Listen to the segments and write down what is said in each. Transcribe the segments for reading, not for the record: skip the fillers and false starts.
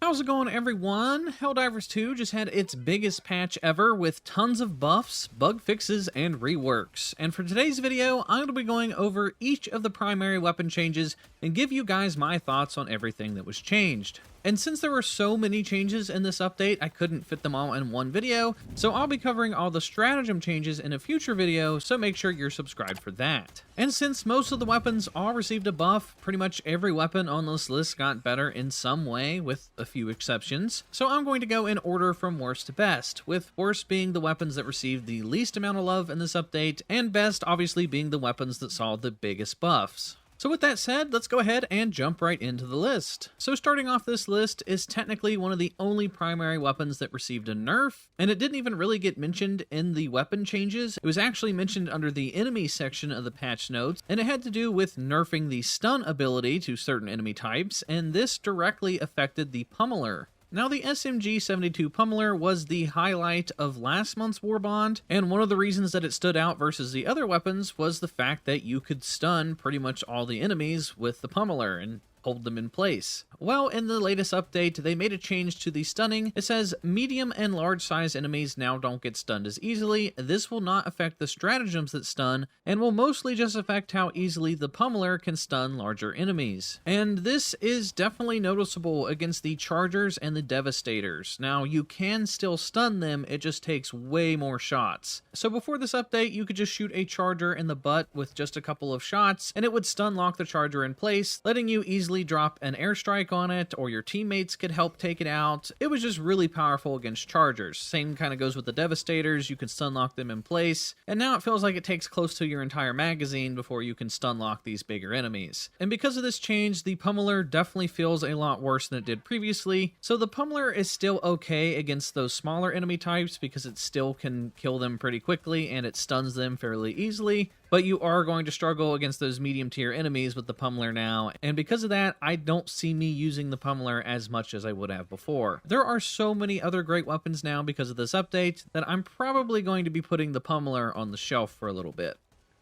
How's it going, everyone? Helldivers 2 just had its biggest patch ever with tons of buffs, bug fixes, and reworks. And for today's video, I'm going to be going over each of the primary weapon changes and give you guys my thoughts on everything that was changed. And since there were so many changes in this update, I couldn't fit them all in one video, so I'll be covering all the stratagem changes in a future video, so make sure you're subscribed for that. And since most of the weapons all received a buff, pretty much every weapon on this list got better in some way, with a few exceptions. So I'm going to go in order from worst to best, with worst being the weapons that received the least amount of love in this update, and best obviously being the weapons that saw the biggest buffs. So with that said, let's go ahead and jump right into the list. So starting off this list is technically one of the only primary weapons that received a nerf, and it didn't even really get mentioned in the weapon changes. It was actually mentioned under the enemy section of the patch notes, and it had to do with nerfing the stun ability to certain enemy types, and this directly affected the Pummeler. Now, the SMG-72 Pummeler was the highlight of last month's War Bond, and one of the reasons that it stood out versus the other weapons was the fact that you could stun pretty much all the enemies with the Pummeler and hold them in place. Well, in the latest update, they made a change to the stunning. It says medium and large size enemies now don't get stunned as easily. This will not affect the stratagems that stun, and will mostly just affect how easily the Pummeler can stun larger enemies. And this is definitely noticeable against the Chargers and the Devastators. Now, you can still stun them, it just takes way more shots. So before this update, you could just shoot a Charger in the butt with just a couple of shots, and it would stun lock the Charger in place, letting you easily drop an airstrike on it, or your teammates could help take it out. It was just really powerful against Chargers. Same kind of goes with the Devastators. You can stun lock them in place, and now it feels like it takes close to your entire magazine before you can stun lock these bigger enemies. And because of this change, the Pummeler definitely feels a lot worse than it did previously. So the Pummeler is still okay against those smaller enemy types because it still can kill them pretty quickly and it stuns them fairly easily. But you are going to struggle against those medium tier enemies with the Pummeler now, and because of that, I don't see me using the Pummeler as much as I would have before. There are so many other great weapons now because of this update that I'm probably going to be putting the Pummeler on the shelf for a little bit.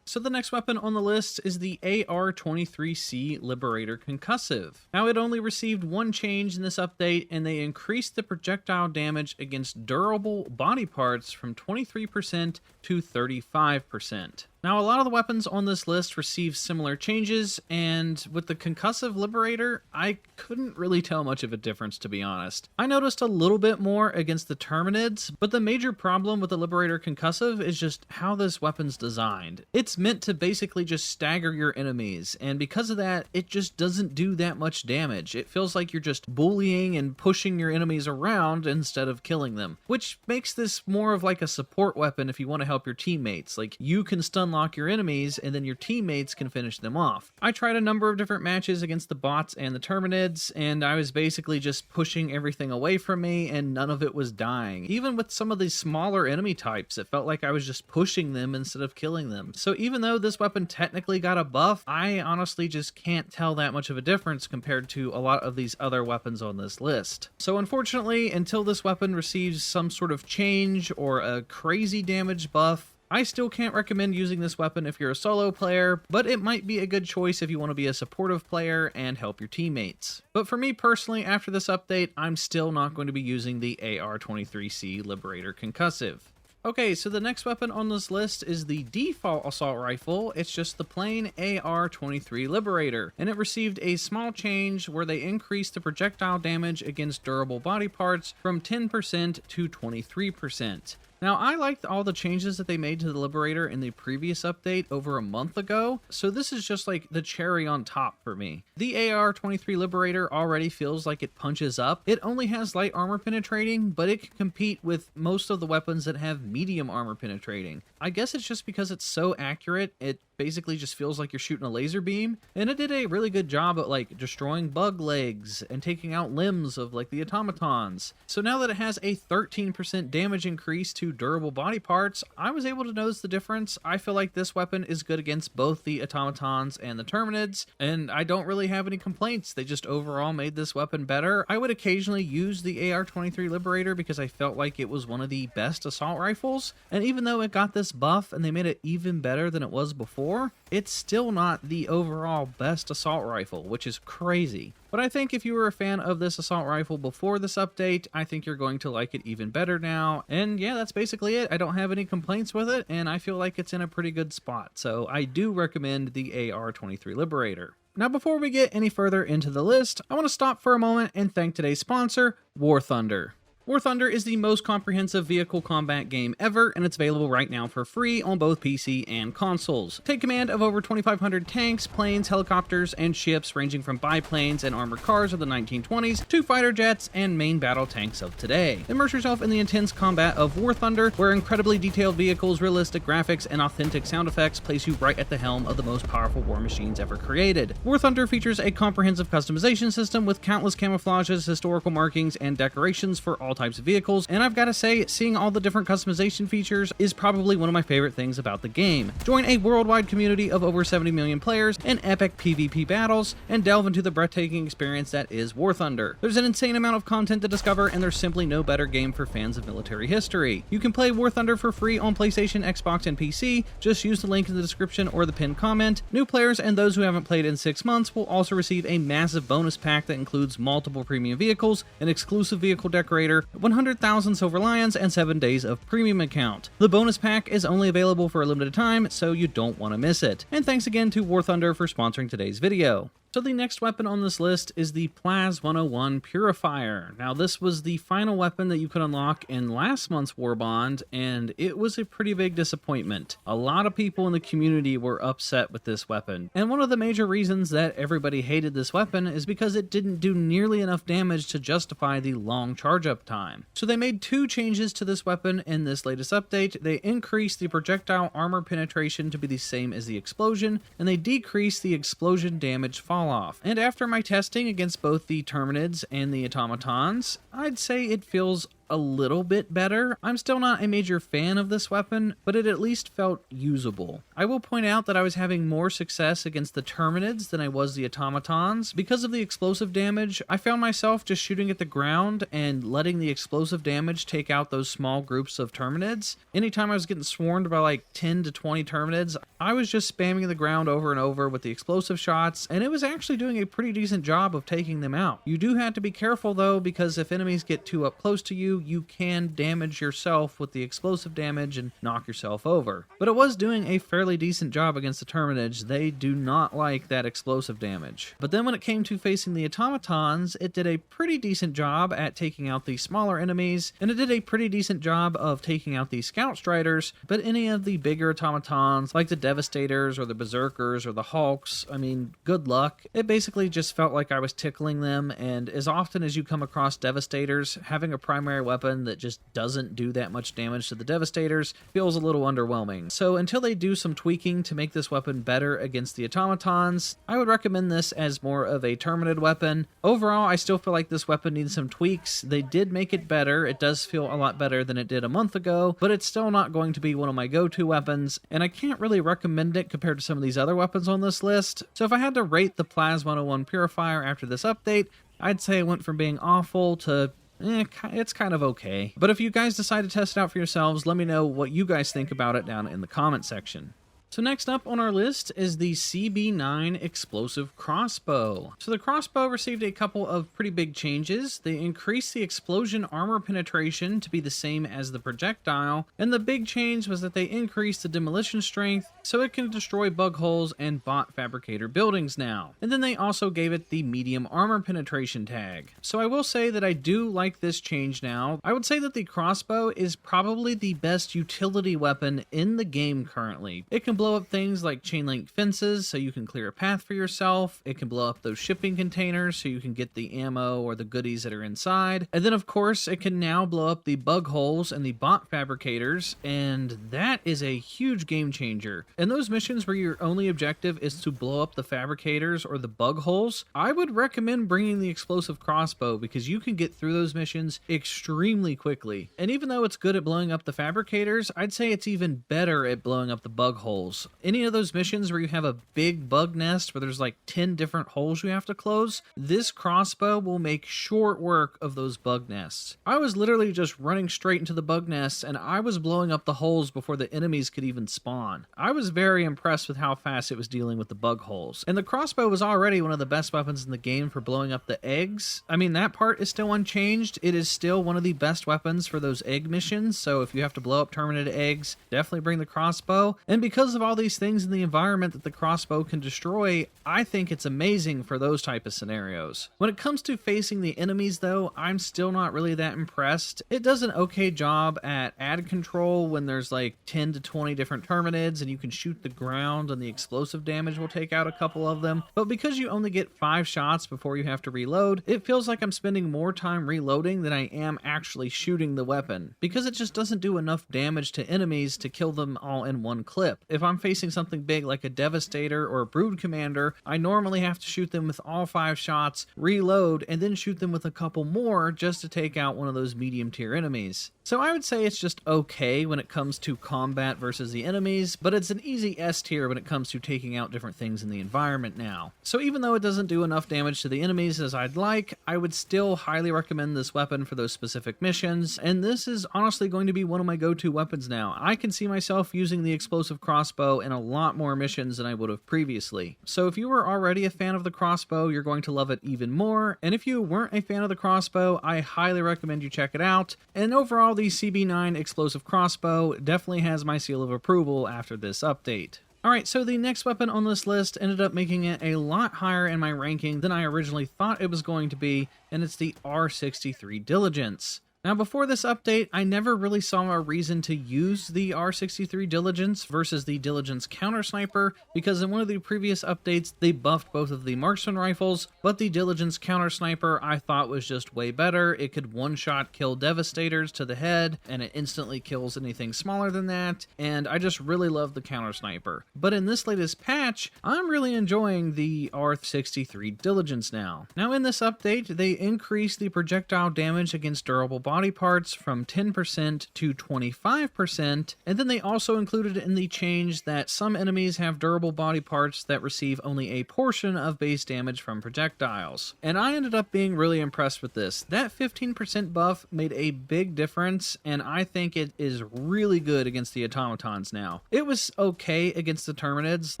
So the next weapon on the list is the AR-23C Liberator Concussive. Now, it only received one change in this update, and they increased the projectile damage against durable body parts from 23% to 35%. Now, a lot of the weapons on this list received similar changes, and with the Concussive Liberator, I couldn't really tell much of a difference, to be honest. I noticed a little bit more against the Terminids, but the major problem with the Liberator Concussive is just how this weapon's designed. It's meant to basically just stagger your enemies, and because of that, it just doesn't do that much damage. It feels like you're just bullying and pushing your enemies around instead of killing them, which makes this more of like a support weapon if you want to help your teammates. Like, you can stun lock your enemies and then your teammates can finish them off. I tried a number of different matches against the bots and the Terminids, and I was basically just pushing everything away from me and none of it was dying. Even with some of these smaller enemy types, it felt like I was just pushing them instead of killing them. So even though this weapon technically got a buff, I honestly just can't tell that much of a difference compared to a lot of these other weapons on this list. So unfortunately, until this weapon receives some sort of change or a crazy damage buff, I still can't recommend using this weapon if you're a solo player, but it might be a good choice if you want to be a supportive player and help your teammates. But for me personally, after this update, I'm still not going to be using the AR-23C Liberator Concussive. Okay, so the next weapon on this list is the default assault rifle. It's just the plain AR-23 Liberator, and it received a small change where they increased the projectile damage against durable body parts from 10% to 23%. Now, I liked all the changes that they made to the Liberator in the previous update over a month ago, so this is just like the cherry on top for me. The AR-23 Liberator already feels like it punches up. It only has light armor penetrating, but it can compete with most of the weapons that have medium armor penetrating. I guess it's just because it's so accurate, it basically just feels like you're shooting a laser beam, and it did a really good job at like destroying bug legs and taking out limbs of like the automatons. So now that it has a 13% damage increase to durable body parts, I was able to notice the difference. I feel like this weapon is good against both the automatons and the Terminids, and I don't really have any complaints. They just overall made this weapon better. I would occasionally use the AR-23 Liberator because I felt like it was one of the best assault rifles, and even though it got this buff and they made it even better than it was before, before, it's still not the overall best assault rifle, which is crazy. But I think if you were a fan of this assault rifle before this update, I think you're going to like it even better now. And yeah, that's basically it. I don't have any complaints with it, and I feel like it's in a pretty good spot. So I do recommend the AR-23 Liberator. Now, before we get any further into the list, I want to stop for a moment and thank today's sponsor, War Thunder. War Thunder is the most comprehensive vehicle combat game ever, and it's available right now for free on both PC and consoles. Take command of over 2,500 tanks, planes, helicopters, and ships ranging from biplanes and armored cars of the 1920s to fighter jets and main battle tanks of today. Immerse yourself in the intense combat of War Thunder, where incredibly detailed vehicles, realistic graphics, and authentic sound effects place you right at the helm of the most powerful war machines ever created. War Thunder features a comprehensive customization system with countless camouflages, historical markings, and decorations for all types of vehicles, and I've got to say, seeing all the different customization features is probably one of my favorite things about the game. Join a worldwide community of over 70 million players in epic PvP battles, and delve into the breathtaking experience that is War Thunder. There's an insane amount of content to discover, and there's simply no better game for fans of military history. You can play War Thunder for free on PlayStation, Xbox, and PC. Just use the link in the description or the pinned comment. New players and those who haven't played in 6 months will also receive a massive bonus pack that includes multiple premium vehicles, an exclusive vehicle decorator, 100,000 Silver Lions, and 7 days of premium account. The bonus pack is only available for a limited time, so you don't want to miss it. And thanks again to War Thunder for sponsoring today's video. So the next weapon on this list is the Plas 101 Purifier. Now, this was the final weapon that you could unlock in last month's War Bond, and it was a pretty big disappointment. A lot of people in the community were upset with this weapon, and one of the major reasons that everybody hated this weapon is because it didn't do nearly enough damage to justify the long charge-up time. So they made 2 changes to this weapon in this latest update. They increased the projectile armor penetration to be the same as the explosion, and they decreased the explosion damage falloff. And after my testing against both the Terminids and the automatons, I'd say it feels a little bit better. I'm still not a major fan of this weapon, but it at least felt usable. I will point out that I was having more success against the Terminids than I was the automatons. Because of the explosive damage, I found myself just shooting at the ground and letting the explosive damage take out those small groups of Terminids. Anytime I was getting swarmed by like 10 to 20 Terminids, I was just spamming the ground over and over with the explosive shots, and it was actually doing a pretty decent job of taking them out. You do have to be careful though, because if enemies get too up close to you, you can damage yourself with the explosive damage and knock yourself over. But it was doing a fairly decent job against the Terminids. They do not like that explosive damage. But then when it came to facing the automatons, it did a pretty decent job at taking out the smaller enemies, and it did a pretty decent job of taking out the Scout Striders, but any of the bigger automatons, like the Devastators or the Berserkers or the Hulks, I mean, good luck. It basically just felt like I was tickling them, and as often as you come across Devastators, having a primary weapon that just doesn't do that much damage to the Devastators feels a little underwhelming. So until they do some tweaking to make this weapon better against the automatons, I would recommend this as more of a Terminid weapon. Overall, I still feel like this weapon needs some tweaks. They did make it better. It does feel a lot better than it did a month ago, but it's still not going to be one of my go-to weapons, and I can't really recommend it compared to some of these other weapons on this list. So if I had to rate the Plas 101 Purifier after this update, I'd say it went from being awful to it's kind of okay. But if you guys decide to test it out for yourselves, let me know what you guys think about it down in the comment section. So next up on our list is the CB9 Explosive Crossbow. So the crossbow received a couple of pretty big changes. They increased the explosion armor penetration to be the same as the projectile, and the big change was that they increased the demolition strength so it can destroy bug holes and bot fabricator buildings now. And then they also gave it the medium armor penetration tag. So I will say that I do like this change now. I would say that the crossbow is probably the best utility weapon in the game currently. It can blow up things like chain link fences so you can clear a path for yourself. It can blow up those shipping containers so you can get the ammo or the goodies that are inside. And then of course it can now blow up the bug holes and the bot fabricators, and that is a huge game changer. In those missions where your only objective is to blow up the fabricators or the bug holes, I would recommend bringing the explosive crossbow because you can get through those missions extremely quickly. And even though it's good at blowing up the fabricators, I'd say it's even better at blowing up the bug holes. holes. Any of those missions where you have a big bug nest where there's like 10 different holes you have to close, this crossbow will make short work of those bug nests. I was literally just running straight into the bug nests and I was blowing up the holes before the enemies could even spawn. I was very impressed with how fast it was dealing with the bug holes. And the crossbow was already one of the best weapons in the game for blowing up the eggs. I mean, that part is still unchanged. It is still one of the best weapons for those egg missions, so if you have to blow up terminated eggs, definitely bring the crossbow. And because of all these things in the environment that the crossbow can destroy, I think it's amazing for those type of scenarios. When it comes to facing the enemies though, I'm still not really that impressed. It does an okay job at ad control when there's like 10 to 20 different terminids and you can shoot the ground and the explosive damage will take out a couple of them. But because you only get 5 shots before you have to reload, it feels like I'm spending more time reloading than I am actually shooting the weapon, because it just doesn't do enough damage to enemies to kill them all in one clip. If I'm facing something big like a Devastator or a Brood Commander, I normally have to shoot them with all 5 shots, reload, and then shoot them with a couple more just to take out one of those medium tier enemies. So I would say it's just okay when it comes to combat versus the enemies, but it's an easy S tier when it comes to taking out different things in the environment now. So even though it doesn't do enough damage to the enemies as I'd like, I would still highly recommend this weapon for those specific missions, and this is honestly going to be one of my go-to weapons now. I can see myself using the explosive crossbow in a lot more missions than I would have previously. So if you were already a fan of the crossbow, you're going to love it even more, and if you weren't a fan of the crossbow, I highly recommend you check it out. And overall, the CB9 explosive crossbow definitely has my seal of approval after this update. Alright, so the next weapon on this list ended up making it a lot higher in my ranking than I originally thought it was going to be, and it's the R63 Diligence. Now before this update, I never really saw a reason to use the R63 Diligence versus the Diligence Counter Sniper, because in one of the previous updates they buffed both of the marksman rifles, but the Diligence Counter Sniper I thought was just way better. It could one-shot kill Devastators to the head, and it instantly kills anything smaller than that, and I just really love the Counter Sniper. But in this latest patch, I'm really enjoying the R63 Diligence now. Now in this update, they increased the projectile damage against durable body parts from 10% to 25%, and then they also included in the change that some enemies have durable body parts that receive only a portion of base damage from projectiles. And I ended up being really impressed with this. That 15% buff made a big difference, and I think it is really good against the automatons now. It was okay against the terminids,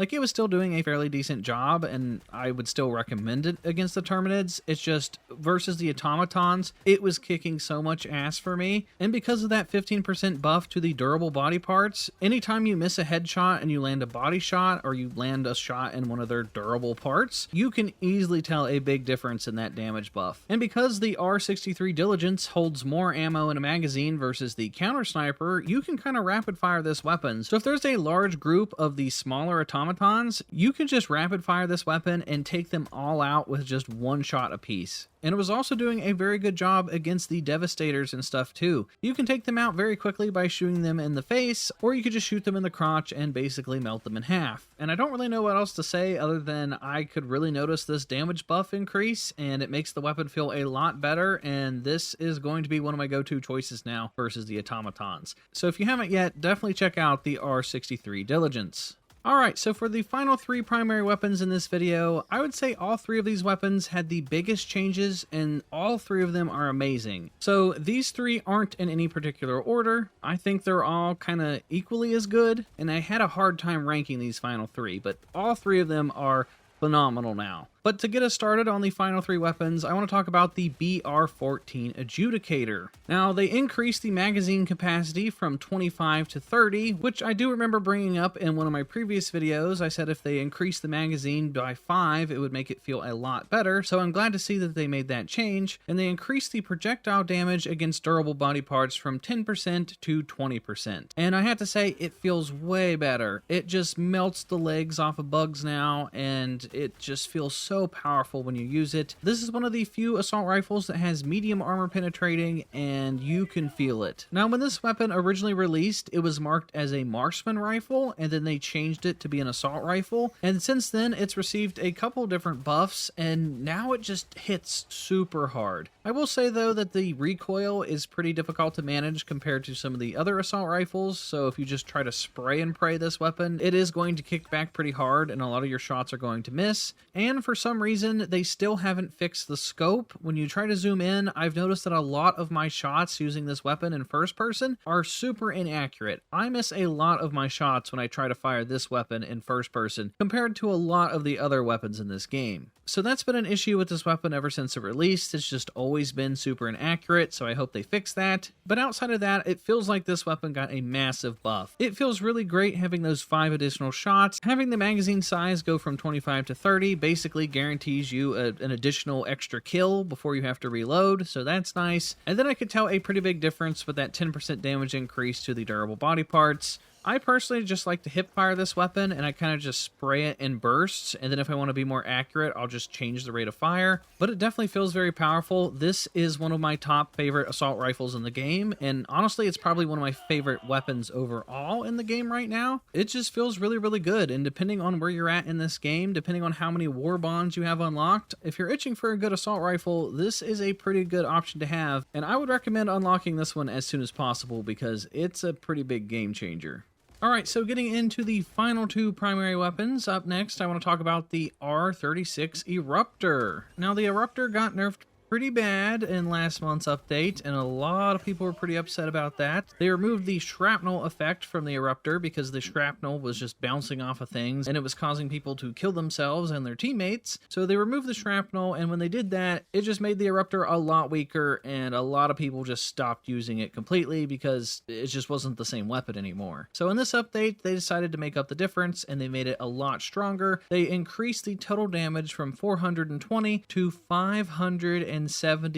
like it was still doing a fairly decent job, and I would still recommend it against the terminids. It's just versus the automatons, it was kicking so much ass for me, and because of that 15% buff to the durable body parts, anytime you miss a headshot and you land a body shot or you land a shot in one of their durable parts, you can easily tell a big difference in that damage buff. And because the R63 Diligence holds more ammo in a magazine versus the Counter Sniper, you can kind of rapid fire this weapon. So if there's a large group of the smaller automatons, you can just rapid fire this weapon and take them all out with just one shot apiece. And it was also doing a very good job against the Devastators and stuff too. You can take them out very quickly by shooting them in the face, or you could just shoot them in the crotch and basically melt them in half. And I don't really know what else to say other than I could really notice this damage buff increase, and it makes the weapon feel a lot better, and this is going to be one of my go-to choices now versus the automatons. So if you haven't yet, definitely check out the R63 Diligence. Alright, so for the final 3 primary weapons in this video, I would say all 3 of these weapons had the biggest changes, and all 3 of them are amazing. So these 3 aren't in any particular order. I think they're all kind of equally as good, and I had a hard time ranking these final 3, but all 3 of them are phenomenal now. But to get us started on the final 3 weapons, I want to talk about the BR-14 Adjudicator. Now, they increased the magazine capacity from 25 to 30, which I do remember bringing up in one of my previous videos. I said if they increased the magazine by 5, it would make it feel a lot better, so I'm glad to see that they made that change, and they increased the projectile damage against durable body parts from 10% to 20%. And I have to say, it feels way better. It just melts the legs off of bugs now, and it just feels so so powerful when you use it. This is one of the few assault rifles that has medium armor penetrating, and you can feel it. Now, when this weapon originally released, it was marked as a marksman rifle, and then they changed it to be an assault rifle. And since then, it's received a couple different buffs, and now it just hits super hard. I will say, though, that the recoil is pretty difficult to manage compared to some of the other assault rifles, so if you just try to spray and pray this weapon, it is going to kick back pretty hard, and a lot of your shots are going to miss. And for some reason, they still haven't fixed the scope. When you try to zoom in, I've noticed that a lot of my shots using this weapon in first person are super inaccurate. I miss a lot of my shots when I try to fire this weapon in first person compared to a lot of the other weapons in this game. So that's been an issue with this weapon ever since it released. It's just always been super inaccurate, so I hope they fix that. But outside of that, it feels like this weapon got a massive buff. It feels really great having those 5 additional shots. Having the magazine size go from 25 to 30 basically guarantees you an additional extra kill before you have to reload, so that's nice. And then I could tell a pretty big difference with that 10% damage increase to the durable body parts. I personally just like to hip fire this weapon, and I kind of just spray it in bursts, and then if I want to be more accurate, I'll just change the rate of fire. But it definitely feels very powerful. This is one of my top favorite assault rifles in the game, and honestly, it's probably one of my favorite weapons overall in the game right now. It just feels really, really good, and depending on where you're at in this game, depending on how many war bonds you have unlocked, if you're itching for a good assault rifle, this is a pretty good option to have, and I would recommend unlocking this one as soon as possible because it's a pretty big game changer. Alright, so getting into the final 2 primary weapons, up next I want to talk about the R36 Eruptor. Now the Eruptor got nerfed pretty bad in last month's update, and a lot of people were pretty upset about that. They removed the shrapnel effect from the Eruptor because the shrapnel was just bouncing off of things and it was causing people to kill themselves and their teammates. So they removed the shrapnel, and when they did that, it just made the Eruptor a lot weaker, and a lot of people just stopped using it completely because it just wasn't the same weapon anymore. So in this update, they decided to make up the difference, and they made it a lot stronger. They increased the total damage from 420 to 570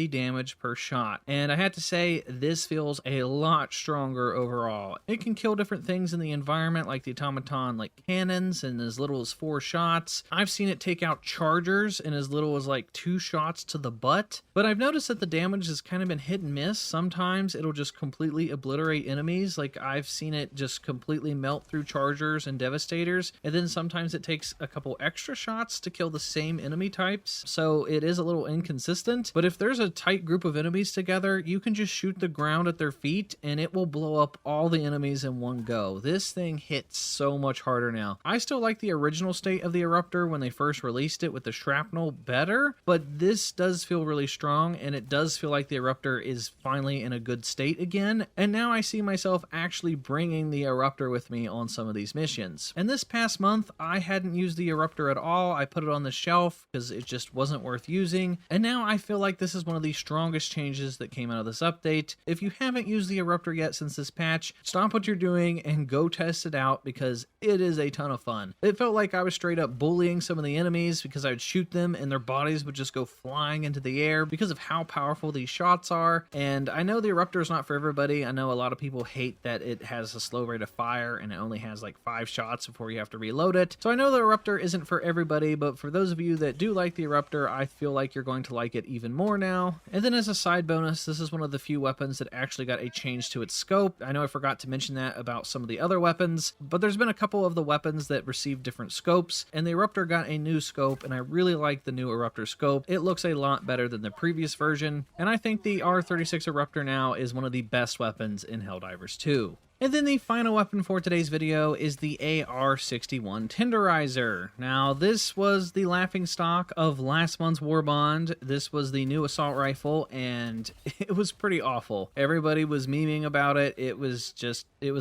damage per shot, and I had to say this feels a lot stronger overall. It can kill different things in the environment like the automaton, like cannons, in as little as 4 shots. I've seen it take out chargers in as little as like 2 shots to the butt, but I've noticed that the damage has kind of been hit and miss. Sometimes it'll just completely obliterate enemies, like I've seen it just completely melt through chargers and devastators, and then sometimes it takes a couple extra shots to kill the same enemy types, so it is a little inconsistent. But if there's a tight group of enemies together, you can just shoot the ground at their feet and it will blow up all the enemies in one go. This thing hits so much harder now. I still like the original state of the Eruptor when they first released it with the shrapnel better, but this does feel really strong, and it does feel like the Eruptor is finally in a good state again. And now I see myself actually bringing the Eruptor with me on some of these missions. And this past month, I hadn't used the Eruptor at all. I put it on the shelf because it just wasn't worth using, and now I feel like this is one of the strongest changes that came out of this update. If you haven't used the Eruptor yet since this patch, stop what you're doing and go test it out because it is a ton of fun. It felt like I was straight up bullying some of the enemies because I would shoot them and their bodies would just go flying into the air because of how powerful these shots are. And I know the Eruptor is not for everybody. I know a lot of people hate that it has a slow rate of fire and it only has like 5 shots before you have to reload it. So I know the Eruptor isn't for everybody, but for those of you that do like the Eruptor, I feel like you're going to like it even more now. And then as a side bonus, this is one of the few weapons that actually got a change to its scope. I know I forgot to mention that about some of the other weapons, but there's been a couple of the weapons that received different scopes, and the Eruptor got a new scope, and I really like the new Eruptor scope. It looks a lot better than the previous version, and I think the R36 Eruptor now is one of the best weapons in Helldivers 2. And then the final weapon for today's video is the AR-61 Tenderizer. Now, this was the laughingstock of last month's War Bond. This was the new assault rifle, and it was pretty awful. Everybody was memeing about it. It was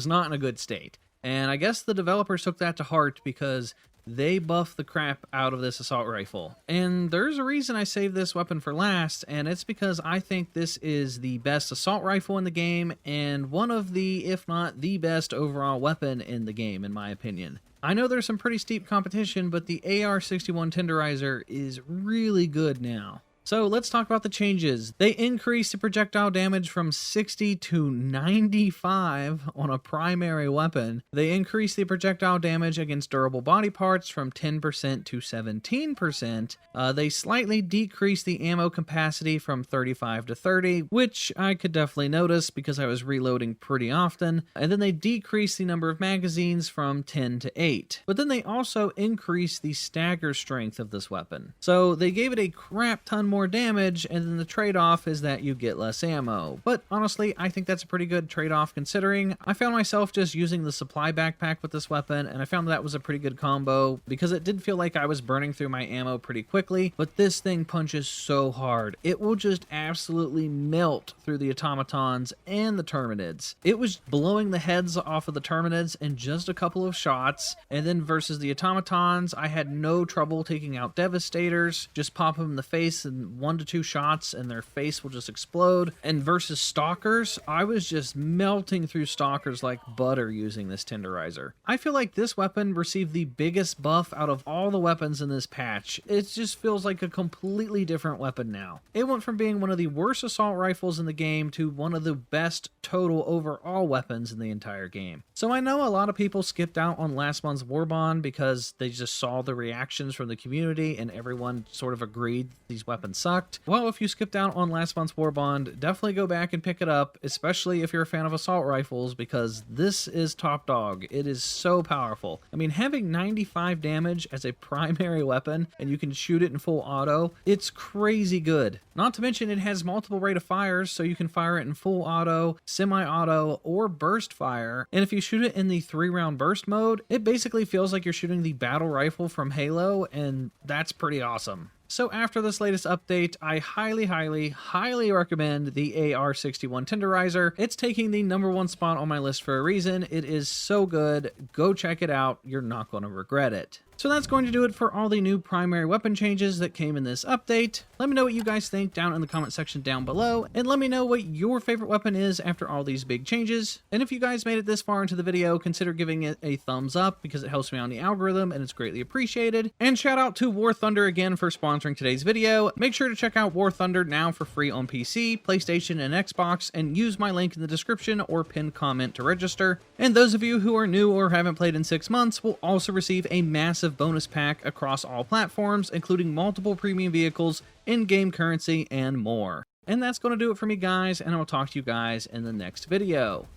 not in a good state. And I guess the developers took that to heart because they buffed the crap out of this assault rifle. And there's a reason I saved this weapon for last, and it's because I think this is the best assault rifle in the game, and one of the, if not the best overall weapon in the game, in my opinion. I know there's some pretty steep competition, but the AR-61 Tenderizer is really good now. So let's talk about the changes. They increased the projectile damage from 60 to 95 on a primary weapon. They increased the projectile damage against durable body parts from 10% to 17%. They slightly decreased the ammo capacity from 35 to 30, which I could definitely notice because I was reloading pretty often. And then they decreased the number of magazines from 10 to 8. But then they also increased the stagger strength of this weapon. So they gave it a crap ton more damage, and then the trade-off is that you get less ammo. But honestly, I think that's a pretty good trade-off considering I found myself just using the supply backpack with this weapon, and I found that was a pretty good combo because it did feel like I was burning through my ammo pretty quickly, but this thing punches so hard. It will just absolutely melt through the automatons and the terminids. It was blowing the heads off of the terminids in just a couple of shots, and then versus the automatons, I had no trouble taking out devastators. Just pop them in the face in 1 to 2 shots and their face will just explode. And versus stalkers, I was just melting through stalkers like butter using this Tenderizer. I feel like this weapon received the biggest buff out of all the weapons in this patch. It just feels like a completely different weapon now. It went from being one of the worst assault rifles in the game to one of the best total overall weapons in the entire game. So I know a lot of people skipped out on last month's War Bond because they just saw the reactions from the community and everyone sort of agreed these weapons sucked. Well, if you skipped out on last month's War Bond, definitely go back and pick it up, especially if you're a fan of assault rifles, because this is top dog. It is so powerful. I mean, having 95 damage as a primary weapon and you can shoot it in full auto, it's crazy good. Not to mention it has multiple rate of fires, so you can fire it in full auto, semi-auto, or burst fire. And if you shoot it in the 3-round burst mode, it basically feels like you're shooting the battle rifle from Halo, and that's pretty awesome. So after this latest update, I highly recommend the AR-61 Tenderizer. It's taking the #1 spot on my list for a reason. It is so good. Go check it out. You're not going to regret it. So that's going to do it for all the new primary weapon changes that came in this update. Let me know what you guys think down in the comment section down below, and let me know what your favorite weapon is after all these big changes. And if you guys made it this far into the video, consider giving it a thumbs up because it helps me on the algorithm and it's greatly appreciated. And shout out to War Thunder again for sponsoring today's video. Make sure to check out War Thunder now for free on PC, PlayStation, and Xbox, and use my link in the description or pinned comment to register. And those of you who are new or haven't played in 6 months will also receive a massive bonus pack across all platforms, including multiple premium vehicles, in-game currency, and more. And that's going to do it for me, guys, and I will talk to you guys in the next video.